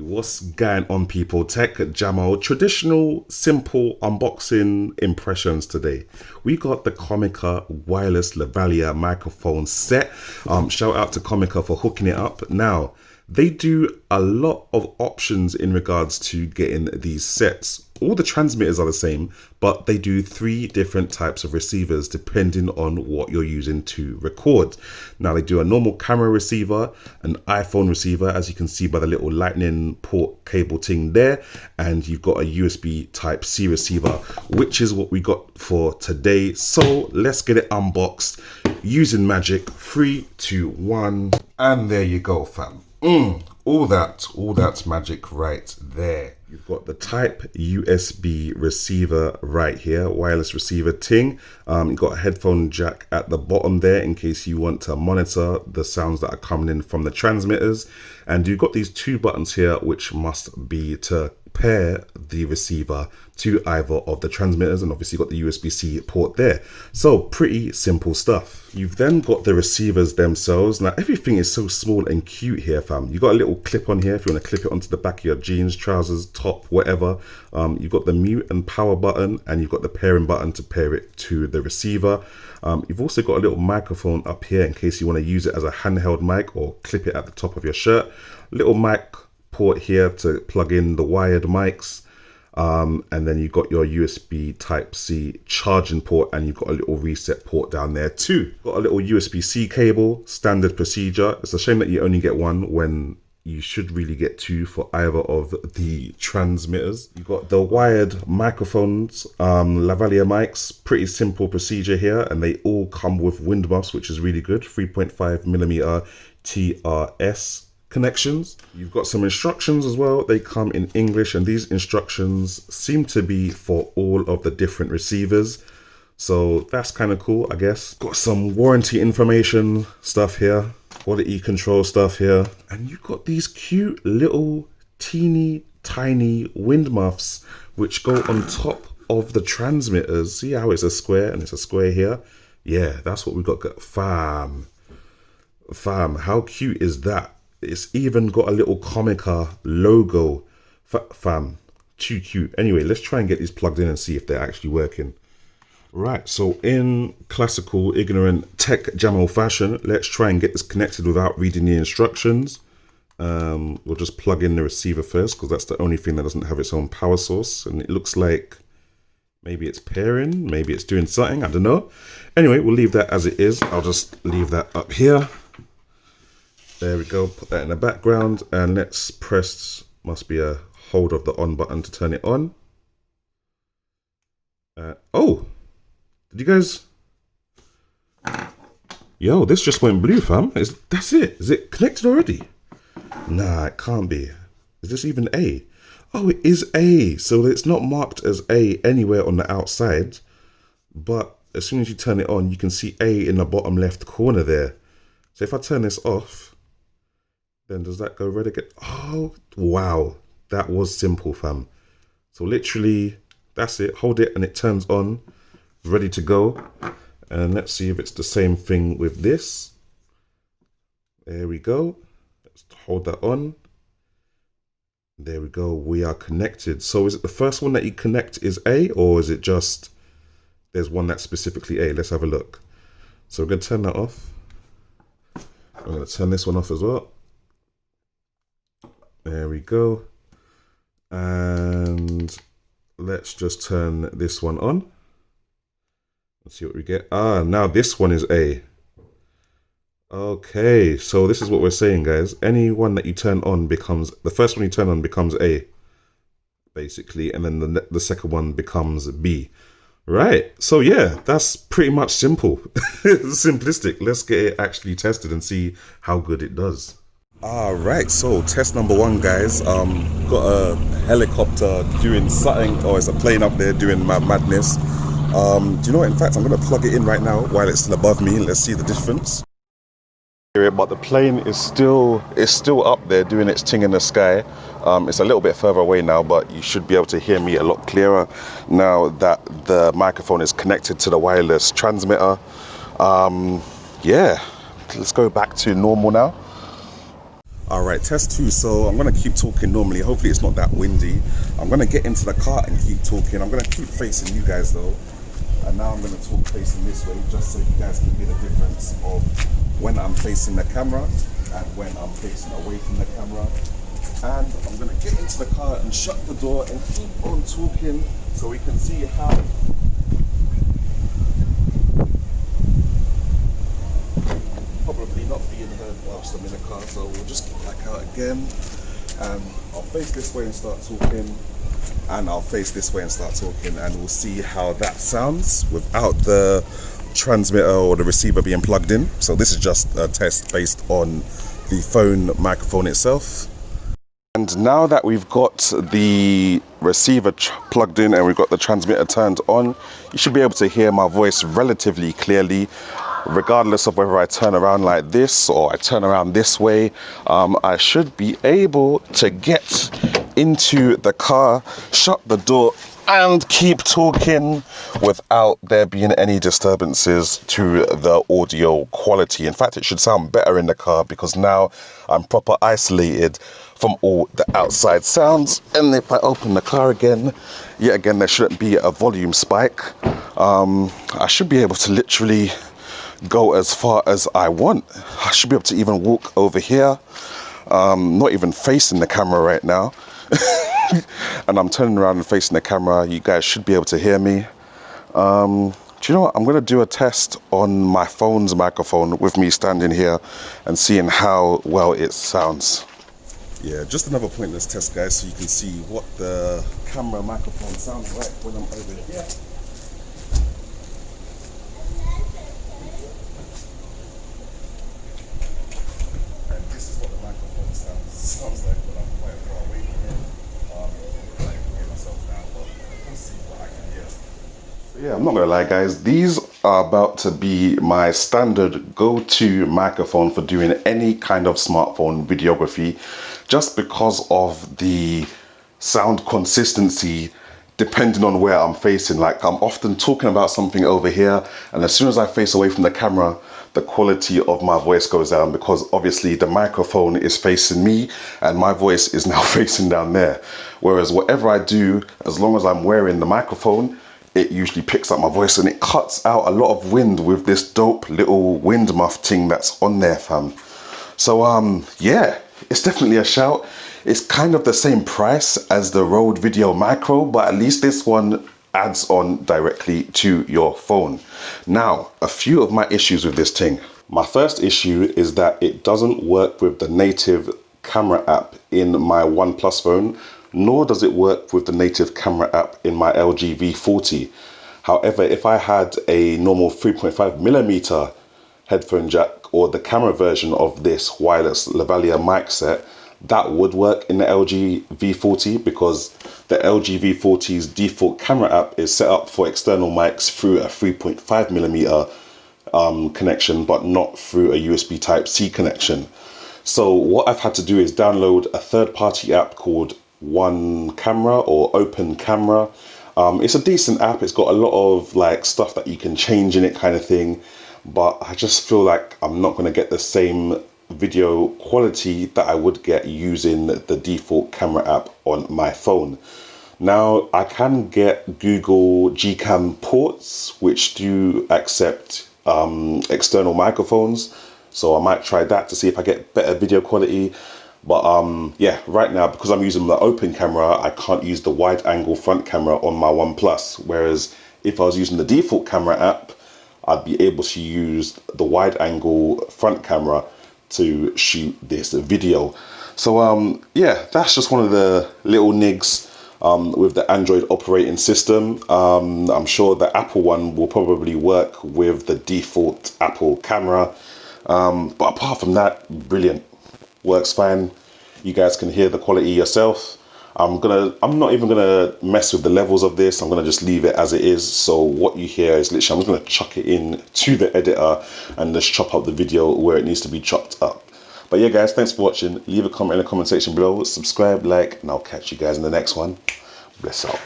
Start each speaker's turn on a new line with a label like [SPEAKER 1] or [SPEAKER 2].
[SPEAKER 1] What's going on, people? Tech Jamo, traditional simple unboxing impressions today. We got the Comica wireless lavalier microphone set. Shout out to Comica for hooking it up. Now, they do a lot of options in regards to getting these sets. All the transmitters are the same, but they do 3 different types of receivers depending on what you're using to record. Now, they do a normal camera receiver, an iPhone receiver, as you can see by the little lightning port cable thing there, and you've got a USB Type-C receiver, which is what we got for today. So let's get it unboxed using magic. 3, 2, 1, and there you go, fam. All that's magic right there. You've got the Type USB receiver right here, wireless receiver ting. You've got a headphone jack at the bottom there in case you want to monitor the sounds that are coming in from the transmitters. And you've got these 2 buttons here, which must be to pair the receiver to either of the transmitters, and obviously got the USB-C port there. So pretty simple stuff. You've then got the receivers themselves. Now everything is so small and cute here, fam. You've got a little clip on here if you want to clip it onto the back of your jeans, trousers, top, whatever. You've got the mute and power button, and you've got the pairing button to pair it to the receiver. You've also got a little microphone up here in case you want to use it as a handheld mic or clip it at the top of your shirt. Little mic port here to plug in the wired mics, and then you've got your USB Type-C charging port, and you've got a little reset port down there too. Got a little USB-C cable, standard procedure. It's a shame that you only get one when you should really get 2 for either of the transmitters. You've got the wired microphones, lavalier mics, pretty simple procedure here, and they all come with wind muffs, which is really good. 3.5mm TRS connections. You've got some instructions as well. They come in English, and these instructions seem to be for all of the different receivers, so that's kind of cool, I guess. Got some warranty information stuff here, quality control stuff here, and you've got these cute little teeny tiny wind muffs which go on top of the transmitters. See how it's a square, and it's a square here? Yeah, that's what we got. Fam, how cute is that? It's even got a little Comica logo. Fam, too cute. Anyway, let's try and get these plugged in and see if they're actually working. Right, so in classical ignorant tech Jamo fashion, let's try and get this connected without reading the instructions. We'll just plug in the receiver first, because that's the only thing that doesn't have its own power source, and it looks like maybe it's pairing, maybe it's doing something, I don't know. Anyway, we'll leave that as it is. I'll just leave that up here. There we go, put that in the background, and let's press, must be a hold of the on button to turn it on. Oh, did you guys, yo, this just went blue, fam. That's it, is it connected already? Nah, it can't be. Is this even A? Oh, it is A, so it's not marked as A anywhere on the outside, but as soon as you turn it on, you can see A in the bottom left corner there. So if I turn this off, then does that go red again? Oh, wow. That was simple, fam. So literally, that's it. Hold it and it turns on, ready to go. And let's see if it's the same thing with this. There we go. Let's hold that on. There we go. We are connected. So is it the first one that you connect is A, or is it just, there's one that's specifically A? Let's have a look. So we're going to turn that off. I'm going to turn this one off as well. There we go. And let's just turn this one on. Let's see what we get. Ah, now this one is A. Okay, so this is what we're saying, guys. Any one that you turn on becomes, the first one you turn on becomes A, basically, and then the second one becomes B. Right, so yeah, that's pretty much simple. Simplistic. Let's get it actually tested and see how good it does. All right, so test number 1, guys. Got a helicopter doing something, or it's a plane up there doing madness. Do you know what? In fact, I'm gonna plug it in right now while it's still above me. Let's see the difference. Hear it, but the plane is still up there doing its thing in the sky. It's a little bit further away now, but you should be able to hear me a lot clearer now that the microphone is connected to the wireless transmitter. Yeah, let's go back to normal now. All right, test 2. So I'm gonna keep talking normally. Hopefully it's not that windy. I'm gonna get into the car and keep talking. I'm gonna keep facing you guys though. And now I'm gonna talk facing this way, just so you guys can hear the difference of when I'm facing the camera and when I'm facing away from the camera. And I'm gonna get into the car and shut the door and keep on talking so we can see how probably not being heard whilst I'm in the car, so we'll just get back out again and I'll face this way and start talking, and I'll face this way and start talking, and we'll see how that sounds without the transmitter or the receiver being plugged in. So this is just a test based on the phone microphone itself. And now that we've got the receiver plugged in and we've got the transmitter turned on, you should be able to hear my voice relatively clearly, regardless of whether I turn around like this or I turn around this way. I should be able to get into the car, shut the door and keep talking without there being any disturbances to the audio quality. In fact, it should sound better in the car because now I'm proper isolated from all the outside sounds. And if I open the car again, yet again, there shouldn't be a volume spike. I should be able to literally go as far as I want. I should be able to even walk over here. Not even facing the camera right now. And I'm turning around and facing the camera. You guys should be able to hear me. Do you know what? I'm going to do a test on my phone's microphone with me standing here and seeing how well it sounds. Yeah, just another pointless test, guys, so you can see what the camera microphone sounds like when I'm over here. And this is what the microphone sounds like when I'm quite far away from it. I can hear myself now, but let's see what I can hear. So yeah, I'm not gonna lie, guys, these are about to be my standard go-to microphone for doing any kind of smartphone videography, just because of the sound consistency depending on where I'm facing. Like, I'm often talking about something over here, and as soon as I face away from the camera, the quality of my voice goes down because obviously the microphone is facing me and my voice is now facing down there. Whereas whatever I do, as long as I'm wearing the microphone, it usually picks up my voice and it cuts out a lot of wind with this dope little wind muff thing that's on there, fam. So yeah, it's definitely a shout. It's kind of the same price as the Rode Video Micro, but at least this one adds on directly to your phone. Now, a few of my issues with this thing. My first issue is that it doesn't work with the native camera app in my OnePlus phone, nor does it work with the native camera app in my LG V40. However, if I had a normal 3.5mm headphone jack or the camera version of this wireless lavalier mic set, that would work in the LG V40 because the LG V40's default camera app is set up for external mics through a 3.5mm connection, but not through a USB Type-C connection. So what I've had to do is download a third-party app called One Camera or Open Camera. It's a decent app. It's got a lot of like stuff that you can change in it, kind of thing. But I just feel like I'm not going to get the same video quality that I would get using the default camera app on my phone. Now, I can get Google Gcam ports, which do accept external microphones. So I might try that to see if I get better video quality. But yeah, right now, because I'm using the open camera, I can't use the wide angle front camera on my OnePlus. Whereas if I was using the default camera app, I'd be able to use the wide angle front camera to shoot this video. So yeah, that's just one of the little nigs with the Android operating system. I'm sure the Apple one will probably work with the default Apple camera. But apart from that, brilliant. Works fine. You guys can hear the quality yourself. I'm not even gonna mess with the levels of this. I'm gonna just leave it as it is. So what you hear is literally, I'm just gonna chuck it in to the editor and just chop up the video where it needs to be chopped up. But yeah, guys, thanks for watching. Leave a comment in the comment section below. Subscribe, like, and I'll catch you guys in the next one. Bless out.